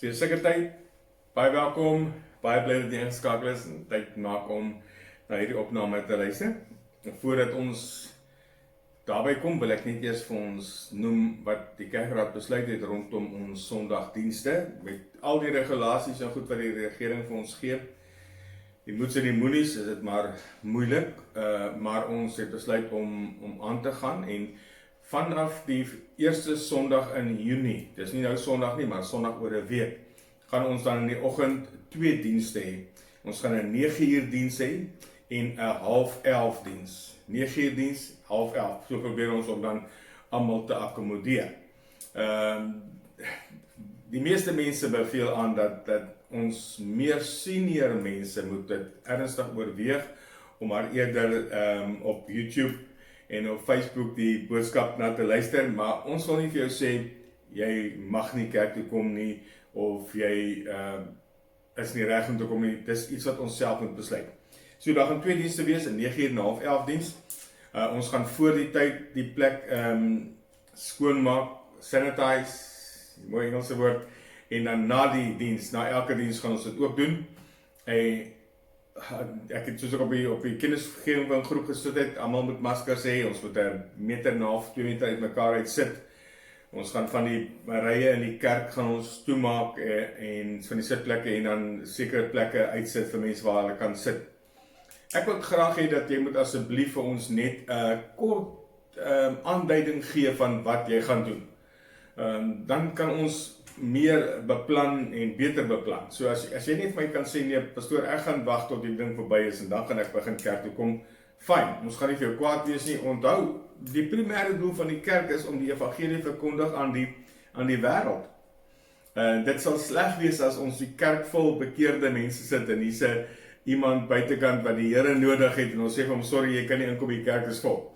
Weer seker tyd, baie welkom, baie bly dat jy ingeskakel is en tyd maak om na hierdie opname te luister. En voordat ons daarby kom, wil ek net eers vir ons noem wat die kerkraad besluit het rondom ons Sondagdienste, met al die regulasies en goed wat die regering vir ons gee. Die moeds en die moenies is dit maar moeilik, maar ons het besluit om aan te gaan en vanaf die eerste Sondag in Junie, dis nie nou Sondag nie, maar Sondag oor 'n week, gaan ons dan in die oggend 2 dienste hê. Ons gaan 'n 9 uur diens hê en 'n 10:30 diens. 9 uur diens, 10:30. So probeer ons om dan almal te akkommodeer. Die meeste mense beveel aan dat ons meer senior mense moet dit ernstig oorweeg om maar eerder op YouTube en op Facebook die boodskap na te luister, maar ons wil nie vir jou sê, jy mag nie kerk toe kom nie, of jy is nie reg om te kom nie, dis iets wat ons self moet besluit. So daar gaan 2 dienste wees, 'n 9 uur en 10:30 diens. Ons gaan voor die tyd die plek skoonmaak, sanitize, mooi Engelse woord, en dan na die diens, na elke diens gaan ons dit ook doen. Ek het soos ek op die kennisgewing van groep gesit het, almal moet maskers hê, ons moet 1,5 meter, 2 meter uit mekaar uit sit. Ons gaan van die rye in die kerk gaan ons toemaak en van die sitplekke en dan sekere plekke uitsit vir mense waar hulle kan sit. Ek wil graag hê dat jy moet asseblief vir ons net 'n kort aanduiding gee van wat jy gaan doen. Dan kan ons meer beplan en beter beplan. So as jy net vir my kan sê, nee, pastoor, ek gaan wag tot die ding verby is en dan gaan ek begin kerk toe kom. Fyn, ons gaan nie vir jou kwaad wees nie. Onthou, die primêre doel van die kerk is om die evangelie verkondig aan die wêreld. Dit sal sleg wees as ons die kerk vol bekeerde mense sit en hier's iemand buitekant wat die Here nodig het en ons sê vir hom, sorry, jy kan nie inkom, die kerk is vol.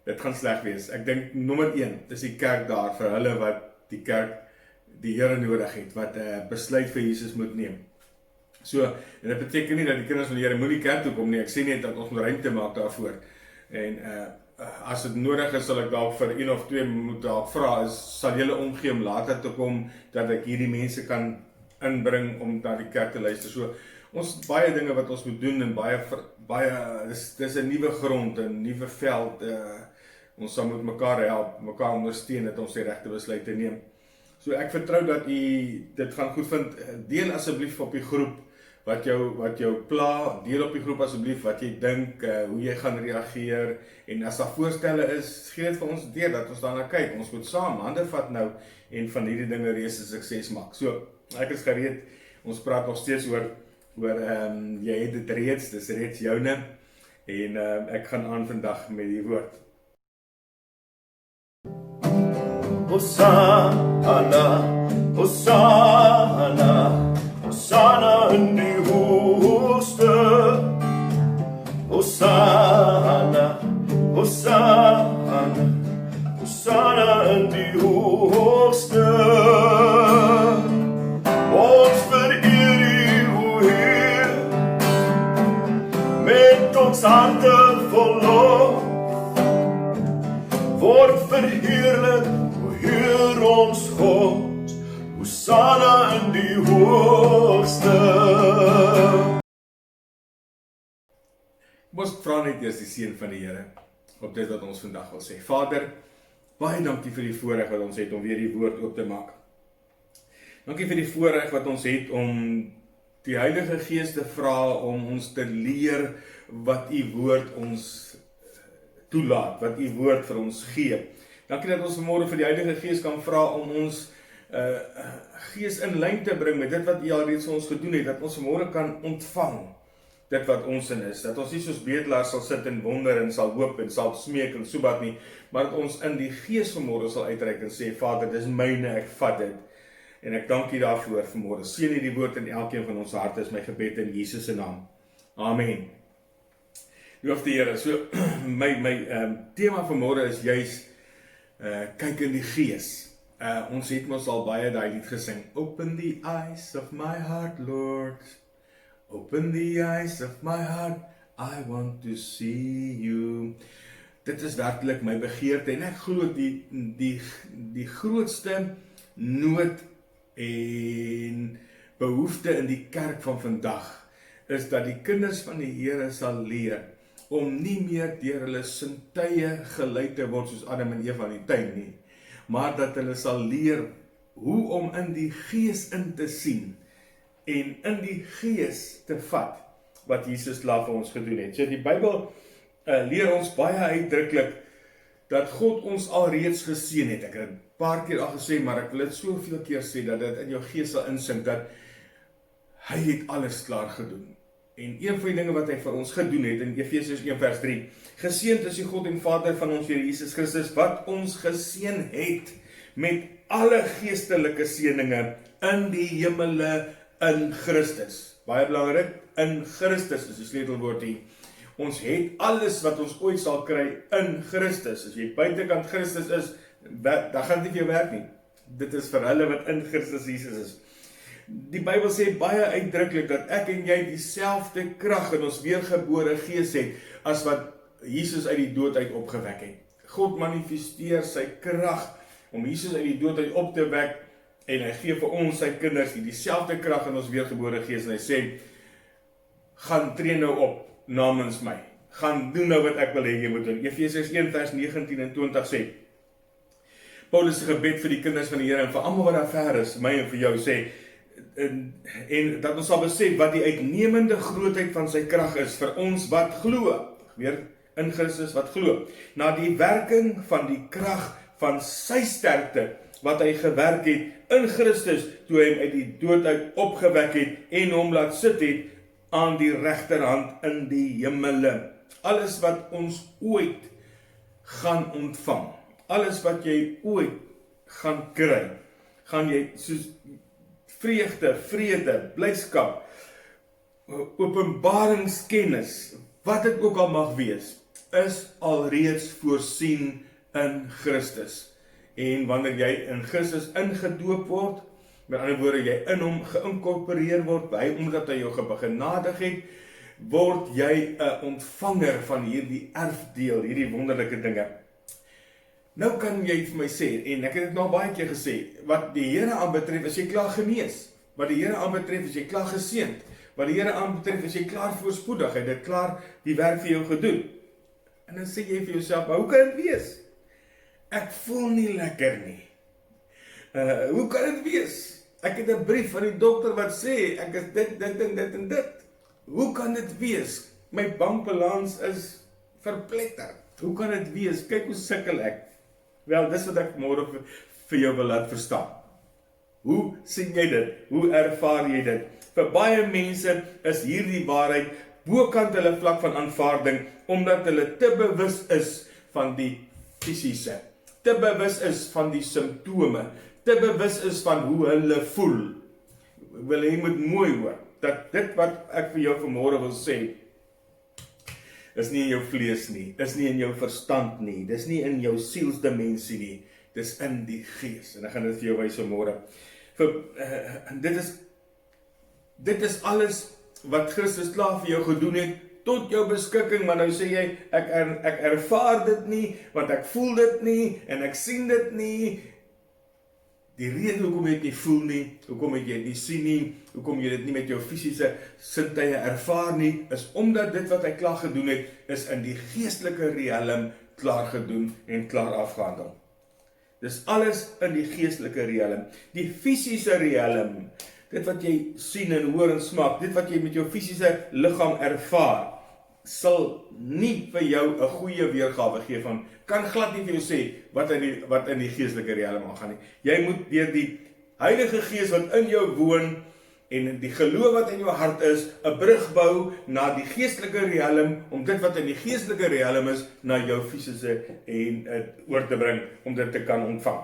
Dit gaan sleg wees. Ek dink nommer 1 is die kerk daar vir hulle wat die kerk die Here nodig het, wat 'n besluit vir Jesus moet neem. So, en dit beteken nie dat die kinders van die Here moenie kerk toe kom nie, ek sê net dat ons moet ruimte maak daarvoor. En as dit nodig is, sal ek dalk vir 1 of 2 moet dalk vra, sal julle omgee om later te kom, dat ek hierdie mense kan inbring om na die kerk te luister. So, ons baie dinge wat ons moet doen, en baie dis 'n nuwe grond, 'n nuwe veld, ons sal moet mekaar help, mekaar ondersteun, dat ons die regte besluite neem. So ek vertrou dat u dit gaan goed vind. Deel asseblief op die groep wat jou pla, deel op die groep asseblief wat jy dink, hoe jy gaan reageer, en as daar voorstelle is, gee dit vir ons deur, dat ons daarna kyk. Ons moet saam hande vat nou, en van hierdie dinge reeds 'n sukses maak. So, ek is gereed, ons praat nog steeds oor jy het dit reeds, dis reeds joune, en ek gaan aan vandag met die woord. Hosanna, Hosanna, Hosanna in die hoogste. Hosanna, Hosanna, Hosanna in die hoogste. Ons vereer U, o Heer, met ons harte vol lof, word verheerlik, Heer ons God, Hosanna in die hoogste. Ons vra net eers die seën van die Here op dit wat ons vandag wil sê. Vader, baie dankie vir die voorreg wat ons het om weer die woord oop te maak. Dankie vir die voorreg wat ons het om die Heilige Gees te vra om ons te leer wat U woord ons toelaat, wat U woord vir ons gee. Dankie dat ons vanmôre vir die Heilige Gees kan vra om ons gees in lyn te bring met dit wat U al reeds vir ons gedoen het, dat ons vanmôre kan ontvang dit wat ons in is, dat ons nie soos bedelaars sal sit en wonder en sal hoop en sal smeek en sobat nie, maar dat ons in die Gees vanmôre sal uitreik en sê, Vader, dis myne, ek vat dit, en ek dank U daarvoor vanmôre. Seën U die woord in elkeen van ons harte, is my gebed in Jesus se naam. Amen. Loof die Here. So, my tema vanmôre is juis kyk in die Gees. Ons het mos al baie daai lied gesing. Open the eyes of my heart, Lord. Open the eyes of my heart. I want to see you. Dit is werklik my begeerte en ek glo die grootste nood En behoefte in die kerk van vandag is dat die kinders van die Here sal leer om nie meer deur hulle sintuie gelei te word soos Adam en Eva in die tuin nie, maar dat hulle sal leer hoe om in die gees in te sien en in die gees te vat wat Jesus klaar vir ons gedoen het. So die Bybel leer ons baie uitdruklik dat God ons alreeds geseën het. Ek het 'n paar keer al gesê, maar ek wil dit soveel keer sê dat dit in jou gees sal insink dat hy het alles klaar gedoen. En een van die dinge wat hy vir ons gedoen het in Efesiërs 1 vers 3, geseënd is die God en Vader van ons Here Jesus Christus, wat ons geseën het met alle geestelike seëninge in die hemele in Christus. Baie belangrik, in Christus is die sleutelwoord hier. Ons het alles wat ons ooit sal kry in Christus. As jy buitekant Christus is, dan gaan dit nie vir jou werk nie. Dit is vir hulle wat in Christus Jesus is. Die Bybel sê baie uitdruklik dat ek en jy dieselfde krag in ons weergebore gees het as wat Jesus uit die dood uit opgewek het. God manifesteer sy krag om Jesus uit die dood uit op te wek en hy gee vir ons sy kinders dieselfde krag in ons weergebore gees en hy sê, gaan tree nou op namens my. Gaan doen nou wat ek wil hê jy moet doen. Efesiërs 1 vers 19 en 20 sê, Paulus se gebed vir die kinders van die Here en vir almal wat daar ver is, my en vir jou sê, en dat ons sal besef wat die uitnemende grootheid van sy krag is vir ons wat glo, weer in Christus wat glo, na die werking van die krag van sy sterkte, wat hy gewerk het in Christus, toe hy hom uit die dood uit opgewek het, en hom laat sit het, aan die regterhand in die hemele. Alles wat ons ooit gaan ontvang, alles wat jy ooit gaan kry, gaan jy soos vreugde, vrede, blydskap, openbaringskennis, wat dit ook al mag wees, is alreeds voorsien in Christus. En wanneer jy in Christus ingedoop word, met ander woorde, jy in hom geïnkorporeer word, omdat hy jou gebegenadig het, word jy 'n ontvanger van hierdie erfdeel, hierdie wonderlike dinge. Nou kan jy vir my sê, en ek het dit nou baie keer gesê, wat die Here aanbetref, is jy klaar genees. Wat die Here aanbetref, is jy klaar geseënd. Wat die Here aanbetref, is jy klaar voorspoedig. Hy het dit klaar die werk vir jou gedoen. En dan sê jy vir jouself, maar hoe kan dit wees? Ek voel nie lekker nie. Hoe kan dit wees? Ek het 'n brief van die dokter wat sê, ek is dit en dit. Hoe kan dit wees? My bankbalans is verpletter. Hoe kan dit wees? Kyk hoe sukkel ek. Wel, dis wat ek môre vir jou wil laat verstaan. Hoe sien jy dit? Hoe ervaar jy dit? Vir baie mense is hierdie waarheid bokant hulle vlak van aanvaarding, omdat hulle te bewus is van die fisiese, te bewus is van die simptome, te bewus is van hoe hulle voel. Wil jy moet mooi hoor, dat dit wat ek vir jou vanmôre wil sê, is nie in jou vlees nie, is nie in jou verstand nie, dis nie in jou sielsdimensie nie, dis in die gees. En ek gaan dit vir jou wys vanmôre. Dit is alles wat Christus klaar vir jou gedoen het, tot jou beskikking, maar nou sê jy, ek ervaar dit nie, want ek voel dit nie, en ek sien dit nie. Die rede hoekom jy dit nie voel nie, hoekom jy dit nie sien nie, hoekom jy dit nie met jou fisiese sintuie ervaar nie, is omdat dit wat hy klaar gedoen het, is in die geestelike riekelm klaar gedoen en klaar afgehandel. Dis alles in die geestelike riekelm. Die fisiese riekelm, dit wat jy sien en hoor en smaak, dit wat jy met jou fisiese liggaam ervaar, sal nie vir jou 'n goeie weergawe gee van, kan glad nie vir jou sê wat in die geestelike riekelm aangaan nie. Jy moet deur die Heilige Gees wat in jou woon en die geloof wat in jou hart is, 'n brug bou na die geestelike riekelm, om dit wat in die geestelike riekelm is, na jou fisiese en oor te bring, om dit te kan ontvang.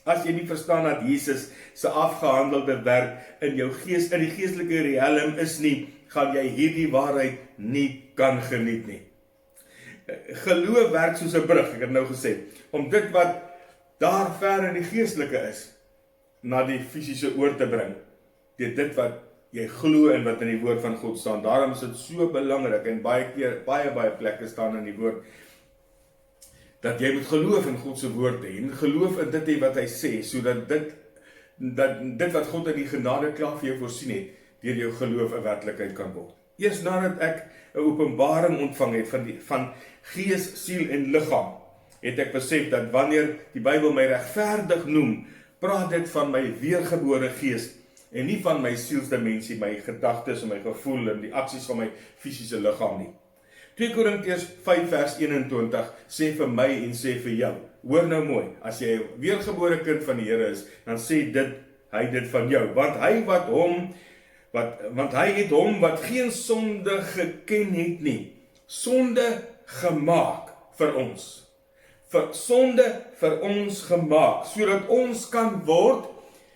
As jy nie verstaan dat Jesus se afgehandelde werk in jou gees, in die geestelike riekelm is nie, gaan jy hierdie waarheid nie kan geniet nie. Geloof werk soos 'n brug, ek het nou gesê, om dit wat daar ver in die geestelike is, na die fisiese oor te bring, dit wat jy glo en wat in die woord van God staan. Daarom is dit so belangrik, en baie plekke staan in die woord, dat jy moet geloof in God se woord hê, en geloof in dit wat hy sê, sodat dit dat dit wat God in die genade klaar vir jou voorsien het, deur jou geloof 'n werklikheid kan word. Eers nadat ek 'n openbaring ontvang het van gees, siel en liggaam, het ek besef dat wanneer die Bybel my regverdig noem, praat dit van my weergebore gees en nie van my sielsdimensie, my gedagtes en my gevoel en die aksies van my fisiese liggaam nie. 2 Korintiërs 5 vers 21 sê vir my en sê vir jou, hoor nou mooi, as jy 'n weergebore kind van die Here is, dan sê hy dit van jou, want hy het hom wat geen sonde geken het nie, sonde gemaak vir ons. Sonde vir ons gemaak, sodat ons kan word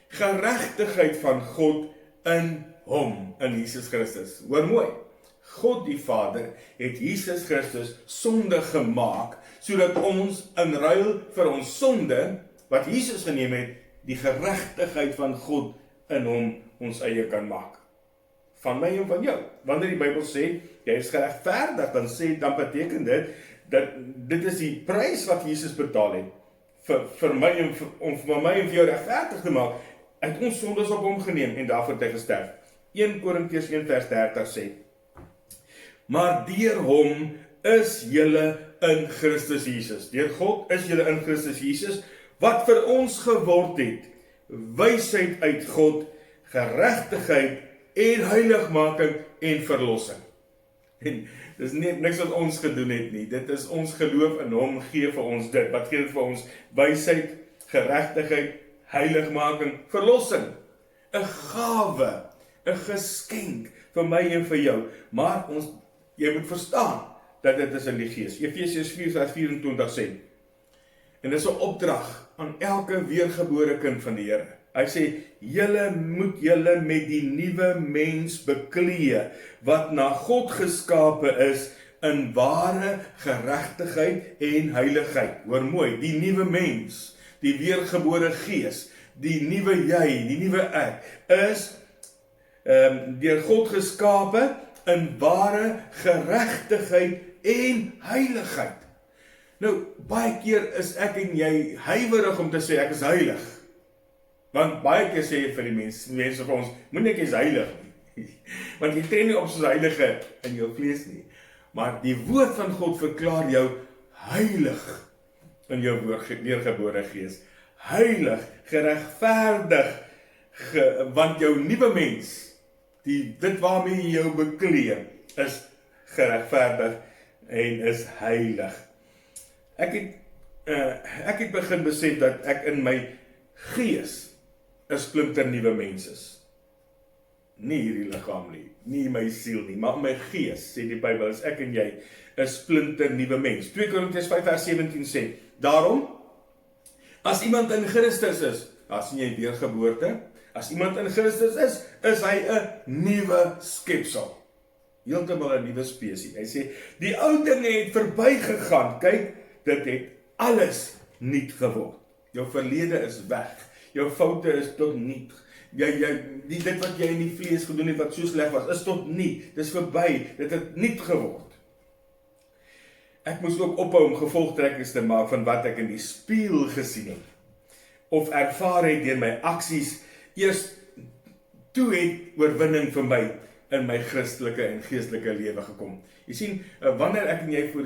geregtigheid van God in hom, in Jesus Christus. Hoor mooi, God die Vader het Jesus Christus sonde gemaak, sodat ons in ruil vir ons sonde, wat Jesus geneem het, die geregtigheid van God in hom ons eie kan maak. Van my en van jou. Wanneer die Bybel sê, jy is geregverdig, dan beteken dit, dat dit is die prys wat Jesus betaal het, vir my en vir jou regverdig te maak, uit ons sondes op hom geneem, en daarvoor het hy gesterf. 1 Korintiërs 1 vers 30 sê, maar deur hom is julle in Christus Jesus. Deur God is julle in Christus Jesus, wat vir ons geword het, wysheid uit God, geregtigheid en heiligmaking en verlossing. En dis niks wat ons gedoen het nie, dit is ons geloof in hom gee vir ons dit. Wat gee dit vir ons? Wysheid, geregtigheid, heiligmaking, verlossing. 'n gawe, 'n geskenk vir my en vir jou. Maar jy moet verstaan dat dit is in die gees. Efesiërs 4 vers 24 sê, en dit is 'n opdrag aan elke weergebore kind van die Here. Hy sê, julle moet julle met die nuwe mens beklee, wat na God geskape is, in ware geregtigheid en heiligheid. Hoor mooi, die nuwe mens, die weergebore gees, die nuwe jy, die nuwe ek, is deur God geskape, in ware geregtigheid en heiligheid. Nou, baie keer is ek en jy huiwerig om te sê, ek is heilig. Want baie keer sê jy vir die mense vir ons, moenie ek is heilig nie. Want jy tree nie op soos heilige in jou vlees nie. Maar die woord van God verklaar jou heilig in jou weergebore gees. Heilig, geregverdig, want jou nuwe mens, dit waarmee jy jou beklee, is geregverdig en is heilig. Ek het begin besef dat ek in my gees 'n splinter nuwe mens is. Nie hierdie liggaam nie, nie my siel nie, maar my gees, sê die Bybel, is ek en jy 'n splinter nuwe mens. 2 Korintiërs 5 vers 17 sê, daarom, as iemand in Christus is, dan sien jy weergeboorte, as iemand in Christus is hy 'n nuwe skepsel. Heeltemal 'n nuwe spesies. Hy sê, die ou dinge het verbygegaan, kyk, dit het alles nuut geword. Jou verlede is weg. Jou foute is tot niet. Dit wat jy in die vlees gedoen het, wat so sleg was, is tot niet. Dis verby, dit het niet geword. Ek moes ook ophou om gevolgtrekkings te maak van wat ek in die spieël gesien het, of ervaar het deur my aksies. Eers toe het oorwinning vir my in my Christelike en geestelike lewe gekom. Jy sien, wanneer ek en jy voor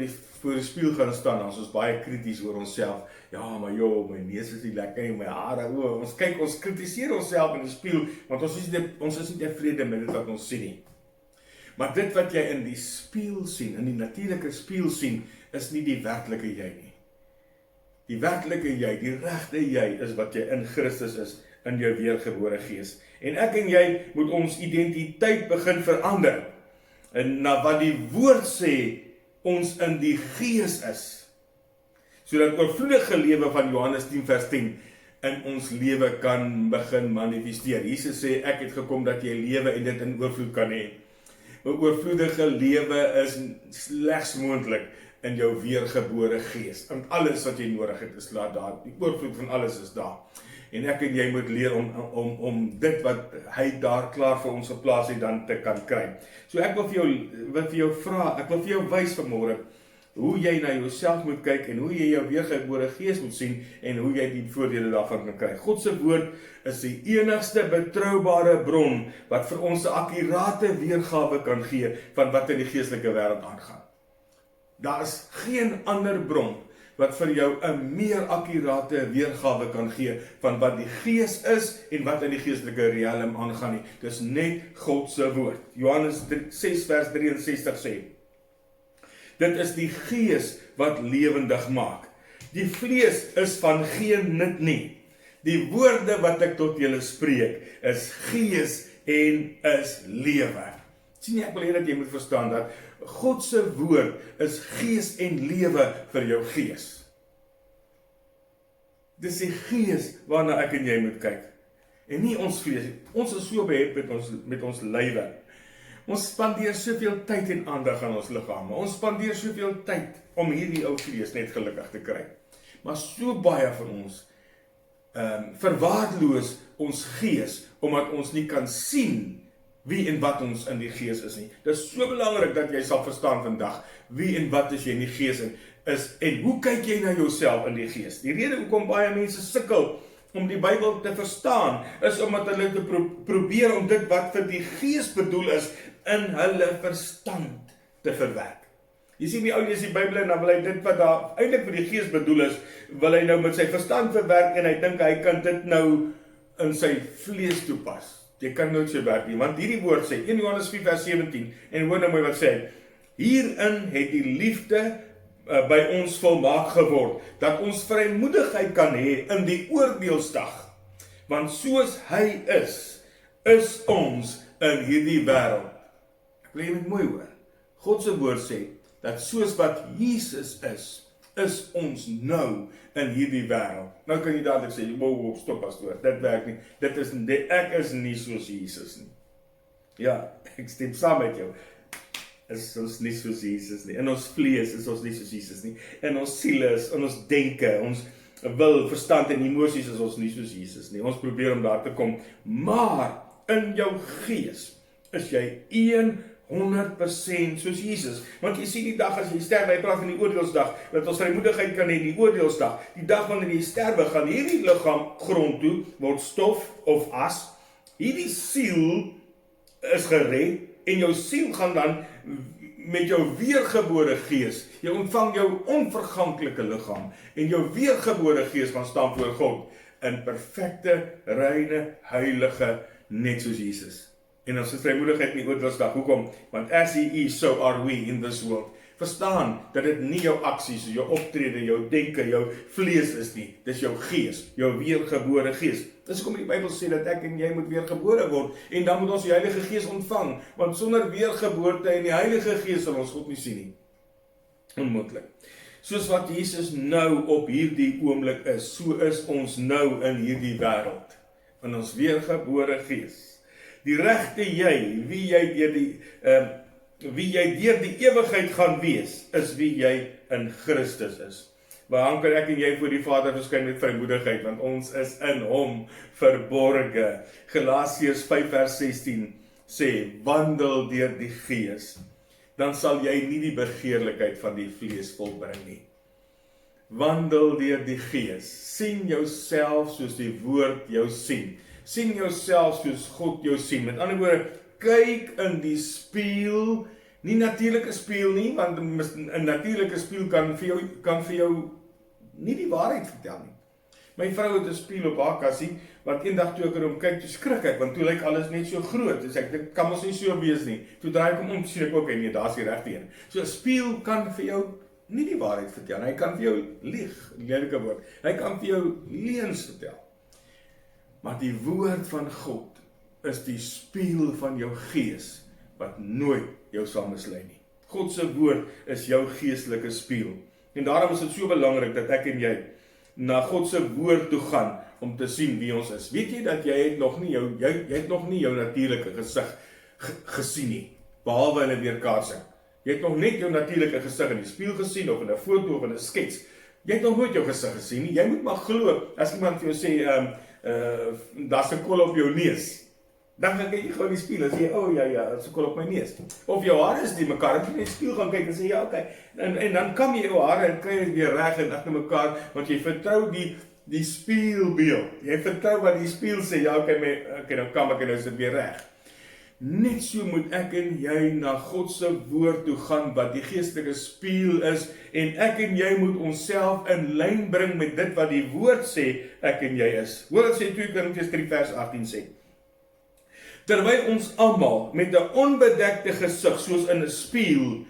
die spieël gaan staan, dan is ons baie krities oor onsself. Ja, maar my neus is nie lekker nie, my hare, ons kritiseer onsself in die spieël, want ons is nie tevrede met dit wat ons sien nie. Maar dit wat jy in die spieël sien, in die natuurlike spieël sien, is nie die werklike jy nie. Die werklike jy, die regte jy, is wat jy in Christus is, in jou weergebore gees. En ek en jy moet ons identiteit begin verander, en na wat die woord sê, ons in die gees is, sodat oorvloedige lewe van Johannes 10 vers 10 in ons lewe kan begin manifesteer. Jesus sê, ek het gekom dat jy lewe en dit in oorvloed kan hê. 'n oorvloedige lewe is slegs moontlik in jou weergebore gees. En alles wat jy nodig het is daar. Die oorvloed van alles is daar. En ek en jy moet leer om dit wat hy daar klaar vir ons geplaas het dan te kan kry. So ek wil vir jou vra, ek wil vir jou wys vanmôre hoe jy na jouself moet kyk en hoe jy jou weergebore gees moet sien en hoe jy die voordele daarvan kan kry. God se woord is die enigste betroubare bron wat vir ons 'n akkurate weergawe kan gee van wat in die geestelike wêreld aangaan. Daar is geen ander bron wat vir jou 'n meer akkurate weergawe kan gee van wat die gees is en wat in die geestelike riekelm aangaan nie. Dis net God se woord. Johannes 6 vers 63 sê: dit is die gees wat lewendig maak. Die vlees is van geen nut nie. Die woorde wat ek tot julle spreek is gees en is lewe. Sien jy, ek wil hê dat jy moet verstaan dat God se woord is gees en lewe vir jou gees. Dis die gees waarna ek en jy moet kyk. En nie ons vlees. Ons is so behep met ons lywe. Ons spandeer soveel tyd en aandag aan ons liggame. Ons spandeer soveel tyd om hierdie ou vlees net gelukkig te kry. Maar so baie van ons verwaarloos ons gees, omdat ons nie kan sien wie en wat ons in die gees is nie. Dit is so belangrik dat jy sal verstaan vandag, wie en wat is jy in die gees is, en hoe kyk jy na jouself in die gees. Die rede hoekom baie mense sukkel om die Bybel te verstaan, is omdat hulle te probeer om dit wat vir die gees bedoel is, in hulle verstand te verwerk. Jy sien die ou lees die Bybel en dan wil hy dit wat daar eintlik vir die gees bedoel is, wil hy nou met sy verstand verwerk en hy dink hy kan dit nou in sy vlees toepas. Jy kan nooit so werk nie, want hierdie woord sê, 1 Johannes 4 vers 17, en hoor nou mooi wat sê, hierin het die liefde by ons volmaak geword, dat ons vrymoedigheid kan hê in die oordeelsdag, want soos hy is ons in hierdie wêreld. Ek wil jy met mooi hoor, God se woord sê, dat soos wat Jesus is ons nou in hierdie wêreld. Nou kan jy dadelik sê, wow, stop pastoor, dit werk nie, ek is nie soos Jesus nie. Ja, ek stem saam met jou, is ons nie soos Jesus nie, in ons vlees is ons nie soos Jesus nie, in ons siele is, in ons denke, ons wil, verstand en emosies is ons nie soos Jesus nie, ons probeer om daar te kom, maar in jou gees is jy 100% soos Jesus. Want jy sien die dag as jy sterwe, hy praat van die oordeelsdag, dat ons vrymoedigheid kan hê die oordeelsdag. Die dag wanneer jy sterwe, gaan hierdie liggaam grond toe, word stof of as. Hierdie siel is gered, en jou siel gaan dan met jou weergebore gees, jy ontvang jou onverganklike liggaam, en jou weergebore gees gaan staan voor God, in perfekte, reine, heilige, net soos Jesus. En ons is vrymoedigheid in die oordeelsdag. Hoekom? Want as he is, so are we in this world. Verstaan dat dit nie jou aksies, jou optrede, jou denke, jou vlees is nie. Dis jou gees, jou weergebore gees. Dis hoekom die Bybel sê dat ek en jy moet weergebore word, en dan moet ons die Heilige Gees ontvang, want sonder weergeboorte en die Heilige Gees sal ons God nie sien nie. Onmoontlik. Soos wat Jesus nou op hierdie oomblik is, so is ons nou in hierdie wêreld, in ons weergebore gees. Die regte jy, wie jy deur die ewigheid gaan wees, is wie jy in Christus is. Waarom kan ek en jy voor die Vader verskyn met vrymoedigheid, want ons is in hom verborge. Galasiërs 5 vers 16 sê, wandel deur die Gees, dan sal jy nie die begeerlikheid van die vlees volbring nie. Wandel deur die Gees, sien jouself soos die woord jou sien. Sien jouself soos God jou sien. Met ander woorde, kyk in die spieël, nie natuurlike spieël nie, want 'n natuurlike spieël kan vir jou nie die waarheid vertel nie. My vrou het 'n spieël op haar kassie, want eendag toe ek hom kyk, toe skrik ek, want toe lyk alles net so groot, dus ek dink, kan mos nie so wees nie. Toe draai ek hom om, sien ek ook, nee, daar's die regte een. So 'n spieël kan vir jou nie die waarheid vertel, hy kan vir jou lieg, lelike woord, hy kan vir jou leuns vertel. Maar die woord van God is die spieël van jou gees, wat nooit jou sal mislei nie. God se woord is jou geestelike spieël. En daarom is dit so belangrik dat ek en jy na God se woord toe gaan om te sien wie ons is. Weet jy dat jy het nog nie jou natuurlike gesig gesien nie, behalwe in 'n weerkaatsing. Jy het nog net jou natuurlike gesig in die spieël gesien of in 'n foto of in 'n skets. Jy het nog nooit jou gesig gesien nie. Jy moet maar glo as iemand vir jou sê daar's 'n kol op jou neus. Dan gaan kyk jy gou in die spieël en sê, ja, sukkel op my neus. Of jou hare is nie mekaar, en jy in die spieël gaan kyk en sê, ja, okay. En dan kam jy jou hare en kry dit weer reg en agter mekaar, want jy vertrou die spieelbeeld. Jy vertrou wat die spieël sê, ja, okay, nou kam ek en nou is dit weer reg. Net so moet ek en jy na God se woord toe gaan, wat die geestelike spieël is, en ek en jy moet onsself in lyn bring met dit wat die woord sê, ek en jy is. Hoor wat sê 2 Korintiërs 3 vers 18 sê. Terwyl ons almal met 'n onbedekte gesig, soos in 'n spieël,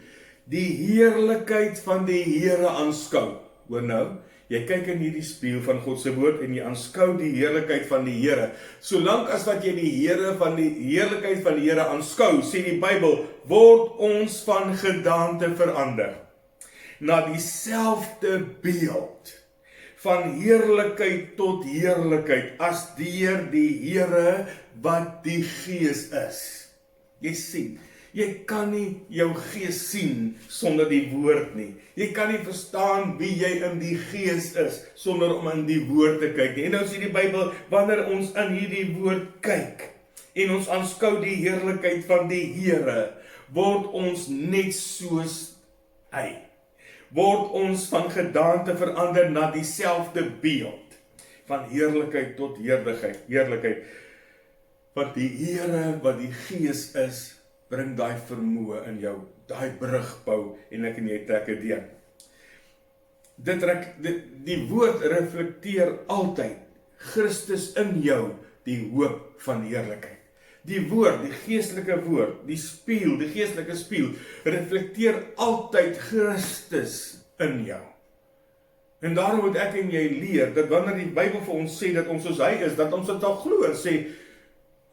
die heerlikheid van die Here aanskou. Hoor nou, jy kyk in hierdie spieël van God se woord en jy aanskou die heerlikheid van die Here. Solank as wat jy die heerlikheid van die Here aanskou, sê die Bybel, word ons van gedaante verander na dieselfde beeld, van heerlikheid tot heerlikheid, as deur die Here wat die Gees is. Jy sien, jy kan nie jou Gees sien sonder die woord nie. Jy kan nie verstaan wie jy in die Gees is sonder om in die woord te kyk nie. En nou sê die Bybel, wanneer ons in hierdie woord kyk en ons aanskou die heerlikheid van die Here, word ons net soos hy. Word ons van gedaante verander na dieselfde beeld, van heerlikheid tot heerlikheid. Want die Here wat die Gees is, bring daai vermoë in jou, daai brug bou, en ek en jy trek dit deur. Die woord reflekteer altyd Christus in jou, die hoop van heerlikheid. Die woord, die geestelike woord, die geestelike spieël, reflekteer altyd Christus in jou. En daarom moet ek en jy leer, dat wanneer die Bybel vir ons sê, dat ons soos hy is, dat ons dit al glo en sê,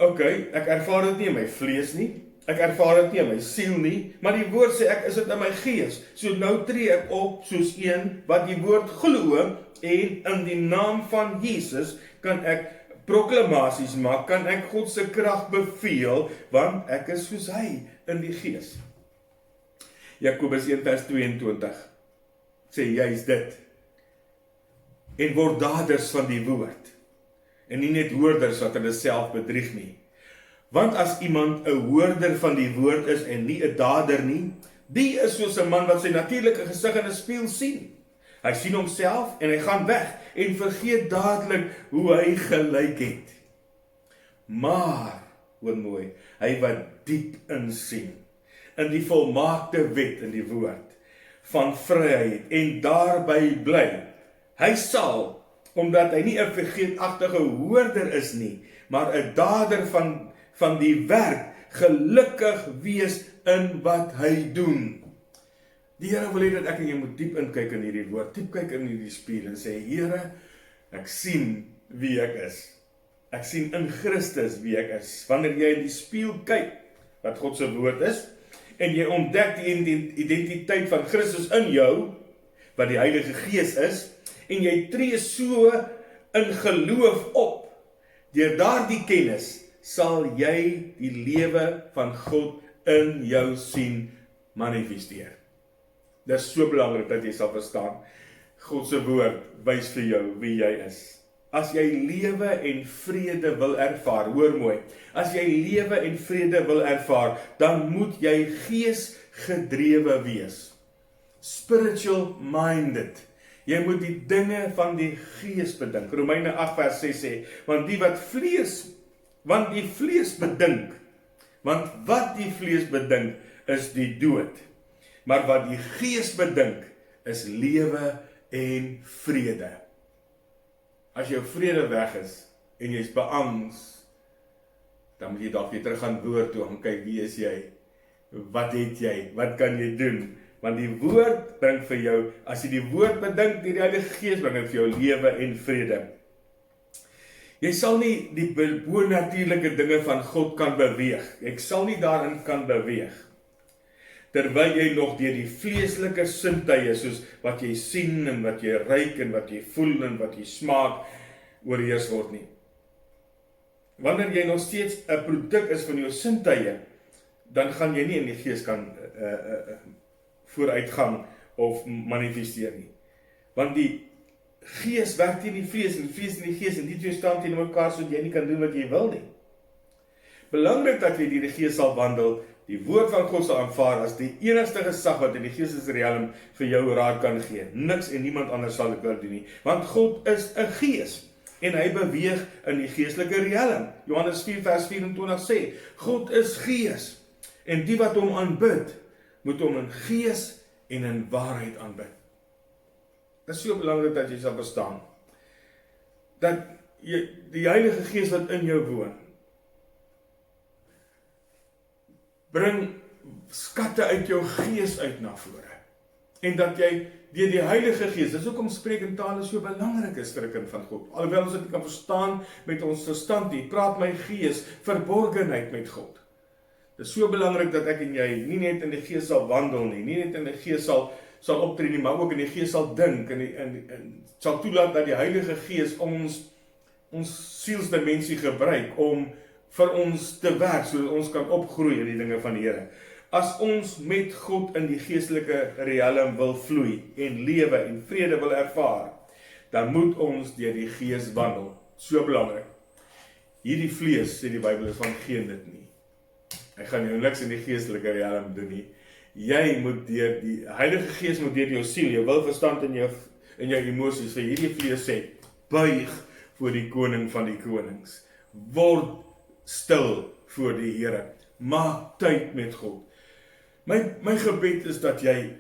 okay, ek ervaar dit nie in my vlees nie, ek ervaar dit nie in my siel nie, maar die woord sê ek is dit in my gees. So nou tree ek op soos een wat die woord glo, en in die naam van Jesus kan ek proklamasies maak, kan ek God se krag beveel, want ek is soos hy in die gees. Jakobus 1 vers 22 sê juist dit, en word daders van die woord, en nie net hoorders wat hulle self bedrieg nie. Want as iemand 'n hoorder van die woord is en nie 'n dader nie, die is soos 'n man wat sy natuurlike gesig in 'n spieël sien. Hy sien homself en hy gaan weg en vergeet dadelik hoe hy gelyk het. Maar, hoor mooi, hy wat diep insien, in die volmaakte wet in die woord, van vryheid en daarby bly, hy sal, omdat hy nie 'n vergeetachtige hoorder is nie, maar 'n dader van die werk, gelukkig wees in wat hy doen. Die Here wil hê dat ek en jy moet diep inkyk in hierdie woord, diep kyk in hierdie spieël en sê, Here, ek sien wie ek is. Ek sien in Christus wie ek is. Wanneer jy in die spieël kyk, wat God se woord is, en jy ontdek die identiteit van Christus in jou, wat die Heilige Gees is, en jy tree so in geloof op, deur daardie kennis, sal jy die lewe van God in jou sien manifesteer. Dit is so belangrik dat jy sal verstaan, God se woord wys vir jou wie jy is. As jy lewe en vrede wil ervaar, hoor mooi, as jy lewe en vrede wil ervaar, dan moet jy geesgedrewe wees. Spiritual minded. Jy moet die dinge van die gees bedink. Romeine 8 vers 6 sê, want wat die vlees bedink is die dood. Maar wat die gees bedink is lewe en vrede. As jou vrede weg is en jy's beangs, dan moet jy dalk weer terug gaan woord toe en kyk, wie is jy? Wat het jy? Wat kan jy doen? Want die woord bring vir jou, as jy die woord bedink, die Heilige Gees bring vir jou lewe en vrede. Jy sal nie die bonatuurlike dinge van God kan beweeg. Ek sal nie daarin kan beweeg. Terwyl jy nog deur die vleeslike sintuie, soos wat jy sien en wat jy ruik en wat jy voel en wat jy smaak, oorheers word nie. Wanneer jy nog steeds 'n produk is van jou sintuie, dan gaan jy nie in die gees kan vooruitgang of manifesteer nie. Want die gees werk teen die vlees en die vlees teen die gees en die twee staan teenoor mekaar sodat jy nie kan doen wat jy wil nie. Belangrik dat jy deur die Gees sal wandel, die woord van God sal aanvaar as die enigste gesag wat in die geestesrealm vir jou raad kan gee. Niks en niemand anders sal dit wil doen nie. Want God is 'n gees en hy beweeg in die geestelike realm. Johannes 4 vers 24 sê, God is gees en die wat hom aanbid, moet hom in gees en in waarheid aanbid. Dit is so belangrik dat jy sal verstaan dat die Heilige Gees wat in jou woon, bring skatte uit jou gees uit na vore. En dat jy deur die Heilige Gees, dis hoekom spreek in tale so belangrik is vir 'n kind van God. Alhoewel ons dit nie kan verstaan met ons verstand nie, praat my gees verborgenheid met God. Dit is so belangrik dat ek en jy nie net in die Gees sal wandel nie, nie net in die Gees sal optree nie, maar ook in die Gees sal dink en sal toelaat dat die Heilige Gees ons sielsdimensie gebruik om vir ons te werk, sodat ons kan opgroei in die dinge van die Here. As ons met God in die geestelike realm wil vloei en lewe en vrede wil ervaar, dan moet ons deur die Gees wandel. So belangrik. Hierdie vlees, sê die Bybel, is van geen dit nie. Hy gaan jou niks in die geestelike realm doen nie. Jy moet deur die Heilige Gees moet deur jou siel, jou wil, verstand en jou emosies vir hierdie vlees sê, buig voor die koning van die konings. Word stil voor die Here. Maak tyd met God. My gebed is dat jy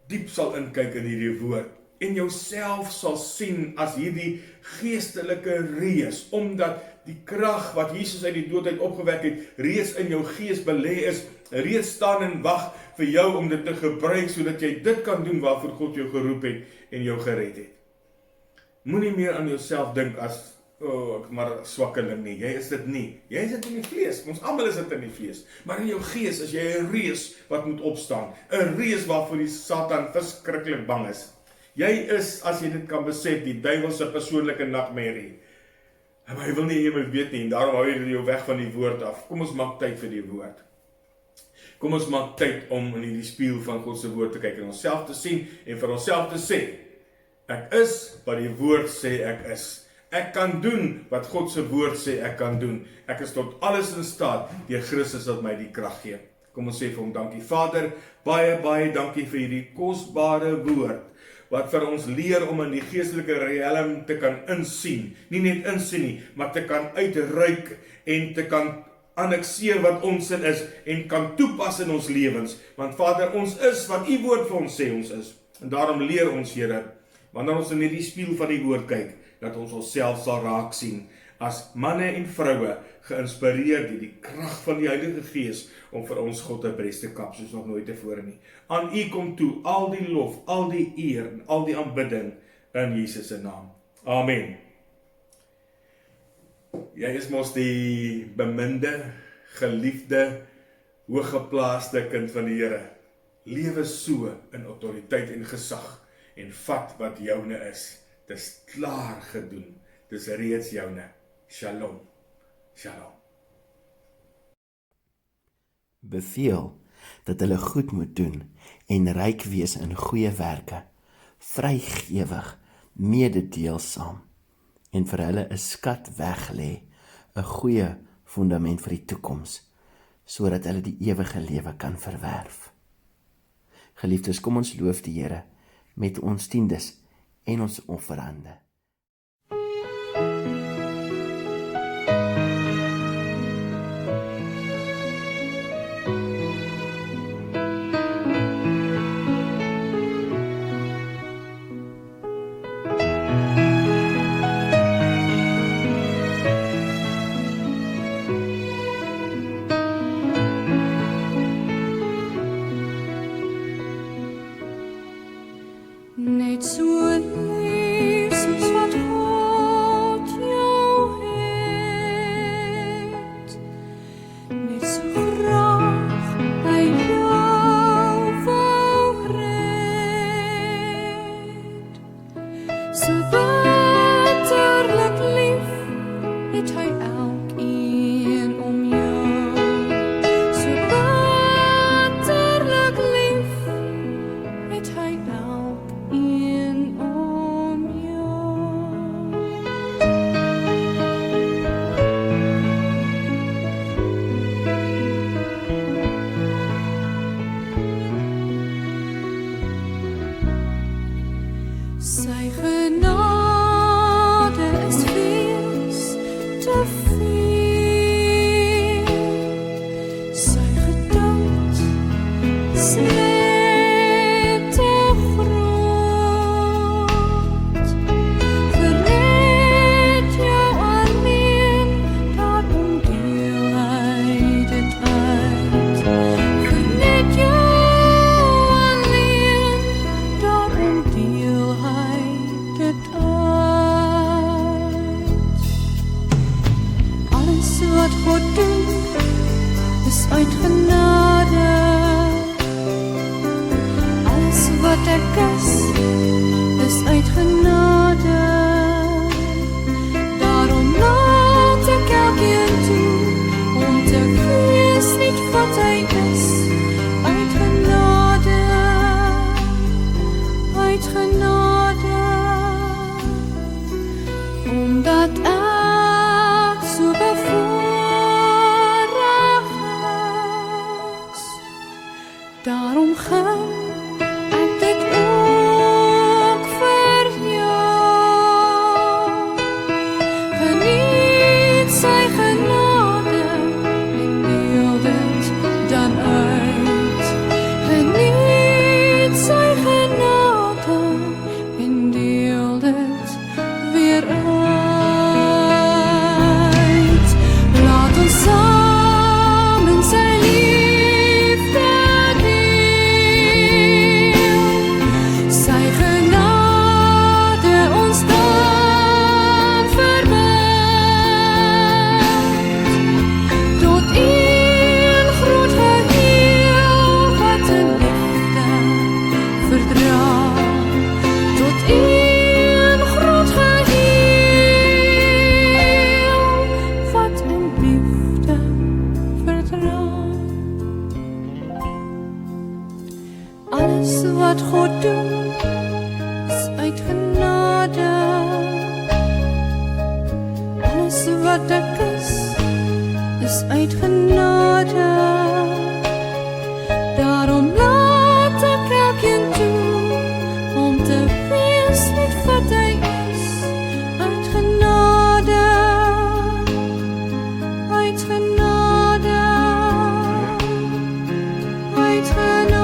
diep sal inkyk in hierdie woord en jouself sal sien as hierdie geestelike reus, omdat die krag wat Jesus uit die dood uit opgewek het, reeds in jou gees belê is, reeds staan en wag vir jou om dit te gebruik, sodat jy dit kan doen waarvoor God jou geroep het en jou gered het. Moenie meer aan jouself dink as ek maar swakkeling nie, jy is dit nie. Jy is dit in die vlees, ons almal is dit in die vlees. Maar in jou gees is jy 'n reus wat moet opstaan. 'n Reus waarvoor die Satan verskriklik bang is. Jy is, as jy dit kan besef, die duiwel se persoonlike nagmerrie. Maar hy wil nie jy moet weet nie, en daarom hou jy jou weg van die woord af. Kom ons maak tyd vir die woord. Kom ons maak tyd om in die spieël van God se woord te kyk en onsself te sien en vir onsself te sê, ek is wat die woord sê ek is. Ek kan doen wat God se woord sê ek kan doen. Ek is tot alles in staat deur Christus wat my die krag gee. Kom ons sê vir hom dankie. Vader, baie dankie vir hierdie kosbare woord wat vir ons leer om in die geestelike realm te kan insien. Nie net insien nie, maar te kan uitreik en te kan annexeer wat ons in is en kan toepas in ons lewens. Want Vader, ons is wat u woord vir ons sê ons is. En daarom leer ons, Here, wanneer ons in hierdie spieël van die woord kyk, dat ons onsself sal raak sien as manne en vroue geïnspireer deur die krag van die Heilige Gees om vir ons God 'n bres te kap soos nog nooit tevore nie. Aan u kom toe al die lof, al die eer en al die aanbidding in Jesus se naam. Amen. Jy is mos die beminde, geliefde, hooggeplaaste kind van die Here. Lewe so in autoriteit en gesag en vat wat joune is. Dis klaar gedoen. Dis reeds joune. Shalom. Shalom. Beveel dat hulle goed moet doen en ryk wees in goeie werke, vrygewig, mededeelsaam en vir hulle 'n skat weglê, 'n goeie fundament vir die toekoms, sodat hulle die ewige lewe kan verwerf. Geliefdes, kom ons loof die Here met ons tiendes en ons offerande. Net so lief soos wat God jou het, net so graag hy jou wou red. So bitterlik lief het hy elkeen om jou, so bitterlik lief het hy elkeen wat ek is uit genade. Daarom laat ek elkeen toe, om te wees niet wat hy is, uit genade, uit genade. Omdat ek so bevoorreg is, daarom gaan ek dit ook vir jou. Geniet sy genade en deel dit dan uit. Geniet sy genade en deel dit weer uit. Laat ons saam in sy liefde deel. Sy genade ons dan verbind. Tot een groot geheel wat in liefde verdra. Tot een groot geheel wat in liefde verdra. Alles wat God doen is uit genade. Alles wat ek is uit genade. Daarom laat ek elkeen toe, om te wees net wat hy is, uit genade, uit genade, uit genade.